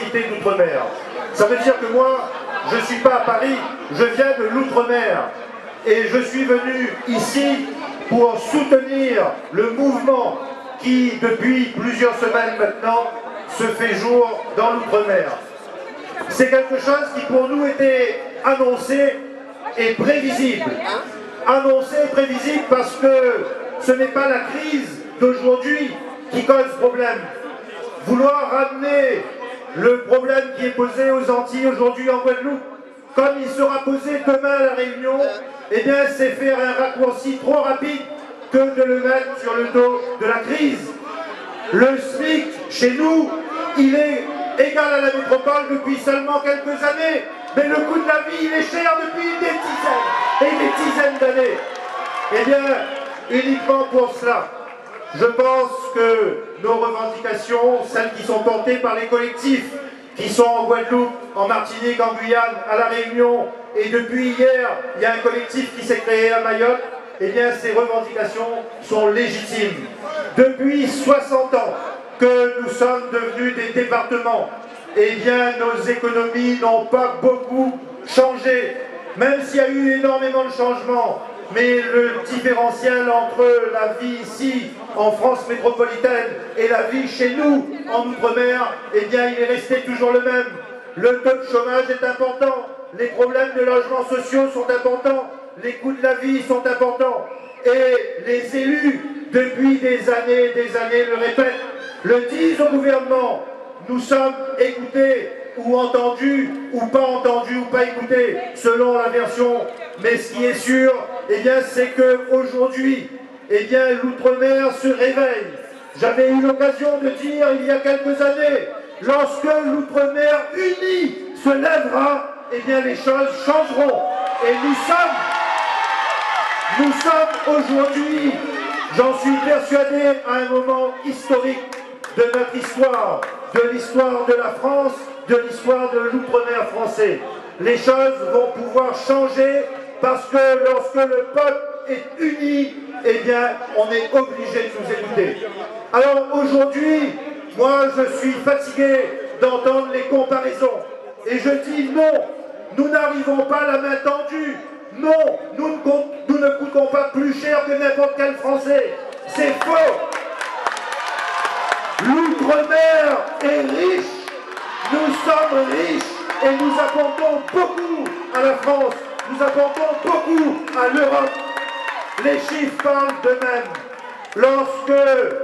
diversité d'outre-mer. Ça veut dire que moi, je ne suis pas à Paris, je viens de l'outre-mer. Et je suis venu ici pour soutenir le mouvement qui, depuis plusieurs semaines maintenant, se fait jour dans l'outre-mer. C'est quelque chose qui pour nous était annoncé et prévisible. Annoncé et prévisible parce que ce n'est pas la crise d'aujourd'hui qui cause problème. Vouloir ramener le problème qui est posé aux Antilles aujourd'hui en Guadeloupe, comme il sera posé demain à La Réunion, eh bien c'est faire un raccourci trop rapide que de le mettre sur le dos de la crise. Le SMIC, chez nous, il est égal à la métropole depuis seulement quelques années, mais le coût de la vie, il est cher depuis des dizaines d'années. Eh bien, uniquement pour cela, je pense que nos revendications, celles qui sont portées par les collectifs, qui sont en Guadeloupe, en Martinique, en Guyane, à La Réunion, et depuis hier, il y a un collectif qui s'est créé à Mayotte, eh bien ces revendications sont légitimes. Depuis 60 ans que nous sommes devenus des départements, eh bien nos économies n'ont pas beaucoup changé, même s'il y a eu énormément de changements. Mais le différentiel entre la vie ici, en France métropolitaine, et la vie chez nous, en Outre-mer, eh bien il est resté toujours le même. Le taux de chômage est important, les problèmes de logements sociaux sont importants, les coûts de la vie sont importants. Et les élus, depuis des années, le répètent, le disent au gouvernement, nous sommes écoutés ou entendus, ou pas écoutés, selon la version. Mais ce qui est sûr, eh bien, c'est qu'aujourd'hui, eh bien, l'outre-mer se réveille. J'avais eu l'occasion de dire il y a quelques années, lorsque l'outre-mer uni se lèvera, eh bien, les choses changeront. Et nous sommes aujourd'hui, j'en suis persuadé, à un moment historique de notre histoire, de l'histoire de la France, de l'histoire de l'outre-mer français. Les choses vont pouvoir changer parce que lorsque le peuple est uni, eh bien, on est obligé de nous écouter. Alors aujourd'hui, moi je suis fatigué d'entendre les comparaisons. Et je dis non, nous n'arrivons pas à la main tendue. Non, nous ne coûtons pas plus cher que n'importe quel Français. C'est faux. L'outre-mer est riche. Nous sommes riches et nous apportons beaucoup à la France. Nous apportons beaucoup à l'Europe. Les chiffres parlent d'eux-mêmes. Lorsque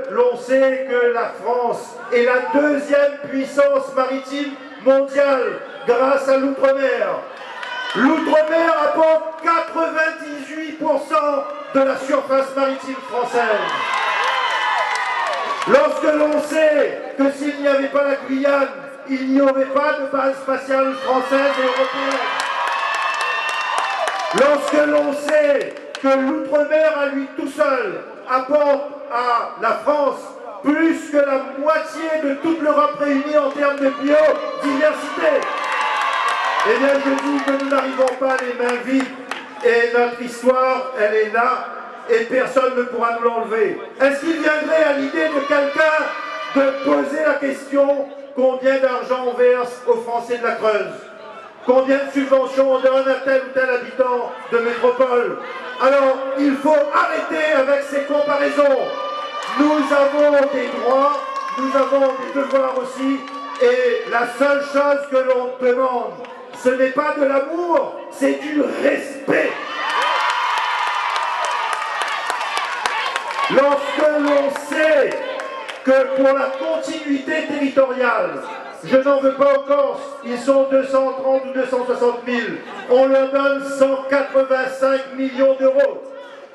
l'on sait que la France est la deuxième puissance maritime mondiale grâce à l'outre-mer, l'outre-mer apporte 98% de la surface maritime française. Lorsque l'on sait que s'il n'y avait pas la Guyane, il n'y aurait pas de base spatiale française et européenne. Lorsque l'on sait que l'outre-mer à lui tout seul apporte à la France plus que la moitié de toute l'Europe réunie en termes de biodiversité, eh bien je dis que nous n'arrivons pas les mains vides et notre histoire, elle est là et personne ne pourra nous l'enlever. Est-ce qu'il viendrait à l'idée de quelqu'un de poser la question combien d'argent on verse aux Français de la Creuse? Combien de subventions on donne à tel ou tel habitant de métropole? Alors, il faut arrêter avec ces comparaisons. Nous avons des droits, nous avons des devoirs aussi, et la seule chose que l'on demande, ce n'est pas de l'amour, c'est du respect. Lorsque l'on sait que pour la continuité territoriale, je n'en veux pas aux Corses, ils sont 230 ou 260 000, on leur donne 185 millions d'euros.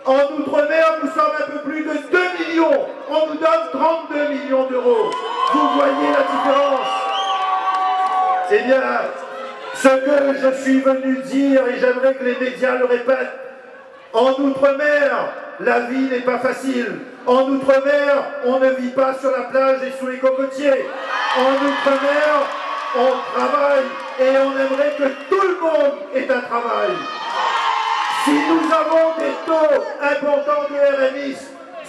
En Outre-mer, nous sommes un peu plus de 2 millions, on nous donne 32 millions d'euros. Vous voyez la différence? Eh bien, ce que je suis venu dire, et j'aimerais que les médias le répètent, en Outre-mer, la vie n'est pas facile. En Outre-mer, on ne vit pas sur la plage et sous les cocotiers. En Outre-mer, on travaille et on aimerait que tout le monde ait un travail. Si nous avons des taux importants de RMI,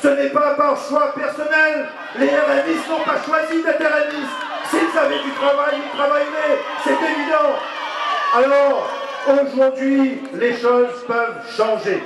ce n'est pas par choix personnel. Les RMI n'ont pas choisi d'être RMI. S'ils avaient du travail, ils travailleraient, c'est évident. Alors, aujourd'hui, les choses peuvent changer.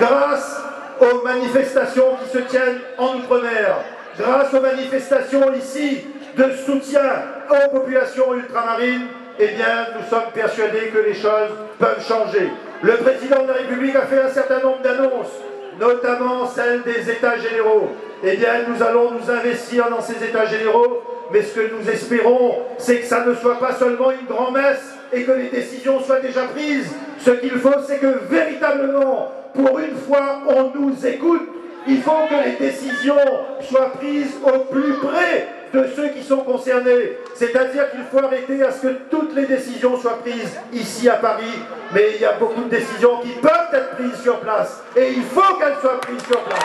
Grâce aux manifestations qui se tiennent en Outre-mer, grâce aux manifestations ici de soutien aux populations ultramarines, eh bien, nous sommes persuadés que les choses peuvent changer. Le président de la République a fait un certain nombre d'annonces, notamment celle des États généraux. Eh bien, nous allons nous investir dans ces États généraux, mais ce que nous espérons, c'est que ça ne soit pas seulement une grand-messe et que les décisions soient déjà prises. Ce qu'il faut, c'est que véritablement, pour une fois, on nous écoute. Il faut que les décisions soient prises au plus près de ceux qui sont concernés. C'est-à-dire qu'il faut arrêter à ce que toutes les décisions soient prises ici à Paris, mais il y a beaucoup de décisions qui peuvent être prises sur place, et il faut qu'elles soient prises sur place.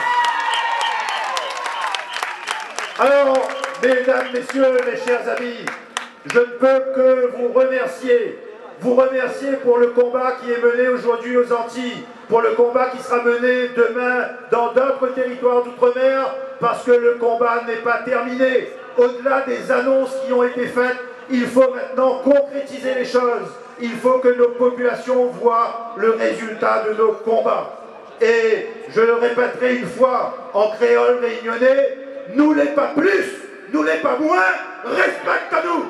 Alors, mesdames, messieurs, mes chers amis, je ne peux que vous remercier pour le combat qui est mené aujourd'hui aux Antilles, pour le combat qui sera mené demain dans d'autres territoires d'outre-mer, parce que le combat n'est pas terminé. Au-delà des annonces qui ont été faites, il faut maintenant concrétiser les choses. Il faut que nos populations voient le résultat de nos combats. Et je le répéterai une fois en créole réunionnais, nous les pas plus, nous les pas moins, respecte-nous.